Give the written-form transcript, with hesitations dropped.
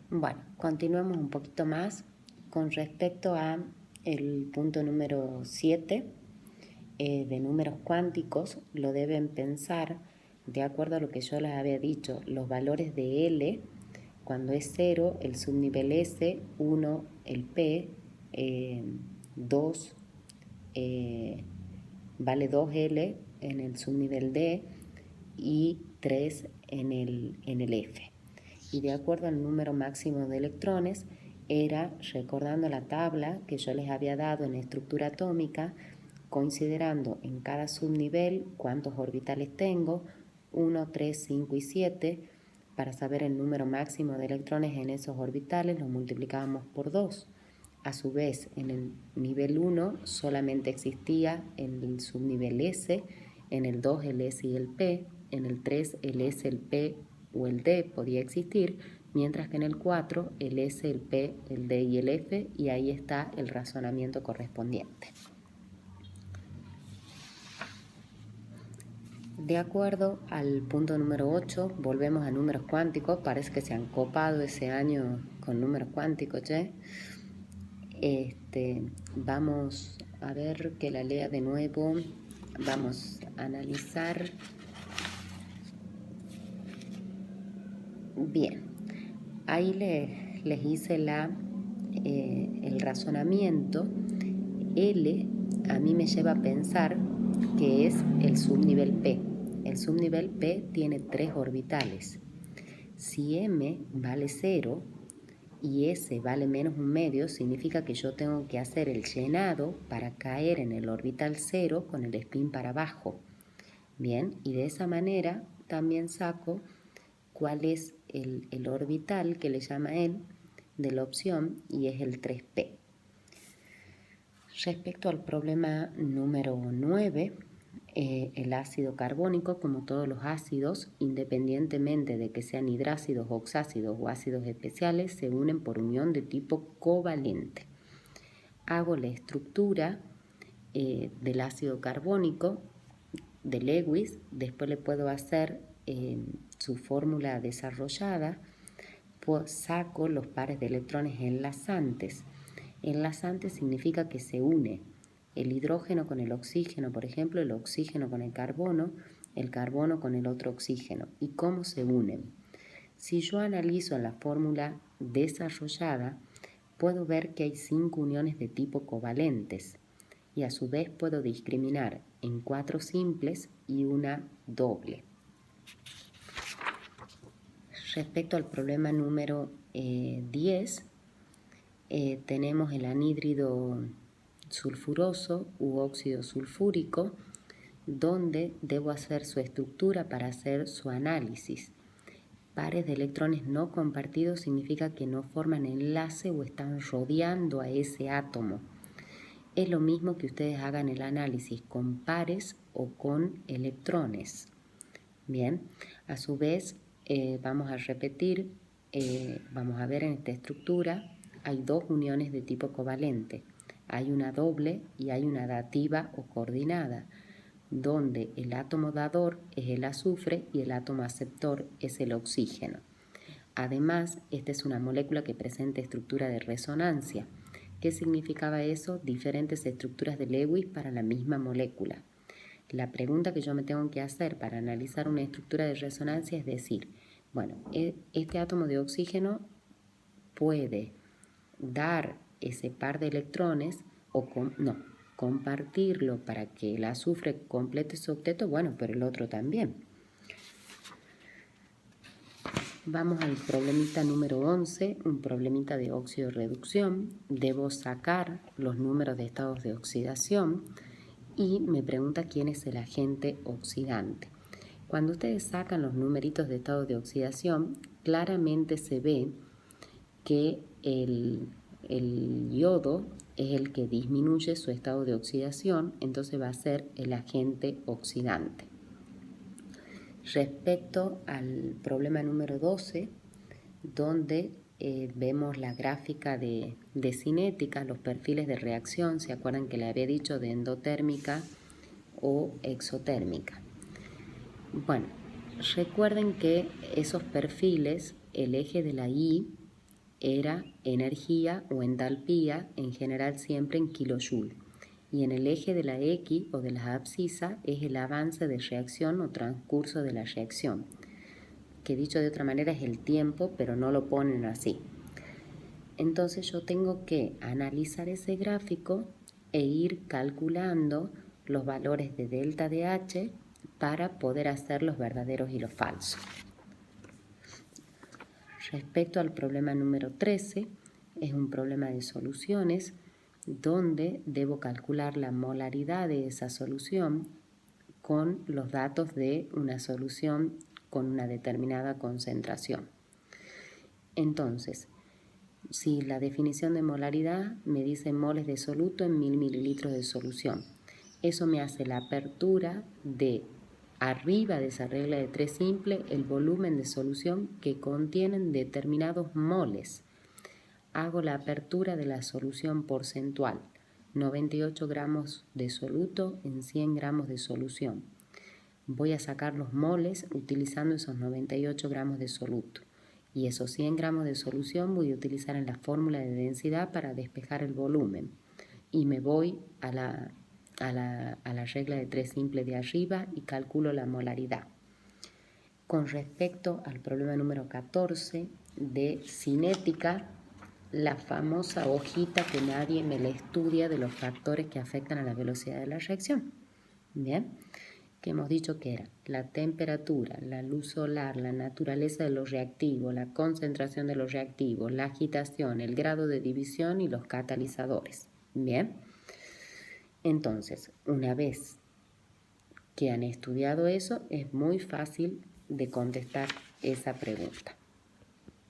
Bueno, continuamos un poquito más con respecto a el punto número 7 de números cuánticos. Lo deben pensar de acuerdo a lo que yo les había dicho, los valores de L, cuando es 0, el subnivel S, 1, el P, 2, vale 2L en el subnivel D y 3 en el F. Y de acuerdo al número máximo de electrones, era recordando la tabla que yo les había dado en estructura atómica, considerando en cada subnivel cuántos orbitales tengo, 1, 3, 5 y 7. Para saber el número máximo de electrones en esos orbitales, lo multiplicábamos por 2. A su vez, en el nivel 1 solamente existía el subnivel S, en el 2 el S y el P, en el 3 el S, el P o el D podía existir, mientras que en el 4 el S, el P, el D y el F, y ahí está el razonamiento correspondiente. De acuerdo al punto número 8, volvemos a números cuánticos. Parece que se han copado ese año con números cuánticos, ¿che? Vamos a ver que la lea de nuevo. Vamos a analizar. Bien, ahí les hice el razonamiento. L a mí me lleva a pensar que es el subnivel P. El subnivel P tiene 3 orbitales. Si M vale 0 y S vale menos un medio, significa que yo tengo que hacer el llenado para caer en el orbital 0 con el spin para abajo. Bien, y de esa manera también saco cuál es el orbital que le llama él de la opción, y es el 3P. Respecto al problema número 9, el ácido carbónico, como todos los ácidos, independientemente de que sean hidrácidos, oxácidos o ácidos especiales, se unen por unión de tipo covalente. Hago la estructura del ácido carbónico de Lewis, después le puedo hacer su fórmula desarrollada, pues saco los pares de electrones enlazantes. Enlazante significa que se une el hidrógeno con el oxígeno, por ejemplo, el oxígeno con el carbono con el otro oxígeno. ¿Y cómo se unen? Si yo analizo la fórmula desarrollada, puedo ver que hay 5 uniones de tipo covalentes y a su vez puedo discriminar en 4 simples y una doble. Respecto al problema número 10, tenemos el anhídrido sulfuroso u óxido sulfúrico, donde debo hacer su estructura para hacer su análisis. Pares de electrones no compartidos significa que no forman enlace o están rodeando a ese átomo. Es lo mismo que ustedes hagan el análisis con pares o con electrones. Bien, a su vez vamos a repetir, vamos a ver en esta estructura, hay 2 uniones de tipo covalente. Hay una doble y hay una dativa o coordinada, donde el átomo dador es el azufre y el átomo aceptor es el oxígeno. Además, esta es una molécula que presenta estructura de resonancia. ¿Qué significaba eso? Diferentes estructuras de Lewis para la misma molécula. La pregunta que yo me tengo que hacer para analizar una estructura de resonancia es decir, bueno, este átomo de oxígeno puede dar ese par de electrones o compartirlo para que el azufre complete su octeto, bueno, pero el otro también. Vamos al problemita número 11, un problemita de oxidorreducción. Debo sacar los números de estados de oxidación y me pregunta quién es el agente oxidante. Cuando ustedes sacan los numeritos de estado de oxidación, claramente se ve que el yodo es el que disminuye su estado de oxidación, entonces va a ser el agente oxidante. Respecto al problema número 12, donde vemos la gráfica de cinética, los perfiles de reacción, ¿se acuerdan que le había dicho de endotérmica o exotérmica? Bueno, recuerden que esos perfiles, el eje de la Y era energía o entalpía, en general siempre en kilojoule. Y en el eje de la X o de la abscisa es el avance de reacción o transcurso de la reacción, que dicho de otra manera es el tiempo, pero no lo ponen así. Entonces yo tengo que analizar ese gráfico e ir calculando los valores de delta de H para poder hacer los verdaderos y los falsos. Respecto al problema número 13, es un problema de soluciones donde debo calcular la molaridad de esa solución con los datos de una solución con una determinada concentración. Entonces, si la definición de molaridad me dice moles de soluto en 1000 mililitros de solución, eso me hace la apertura de arriba de esa regla de 3 simple el volumen de solución que contienen determinados moles. Hago la apertura de la solución porcentual, 98 gramos de soluto en 100 gramos de solución. Voy a sacar los moles utilizando esos 98 gramos de soluto. Y esos 100 gramos de solución voy a utilizar en la fórmula de densidad para despejar el volumen. Y me voy a la regla de 3 simple de arriba y calculo la molaridad. Con respecto al problema número 14 de cinética, la famosa hojita que nadie me la estudia de los factores que afectan a la velocidad de la reacción. Bien, que hemos dicho que era la temperatura, la luz solar, la naturaleza de los reactivos, la concentración de los reactivos, la agitación, el grado de división y los catalizadores. Bien, entonces, una vez que han estudiado eso, es muy fácil de contestar esa pregunta.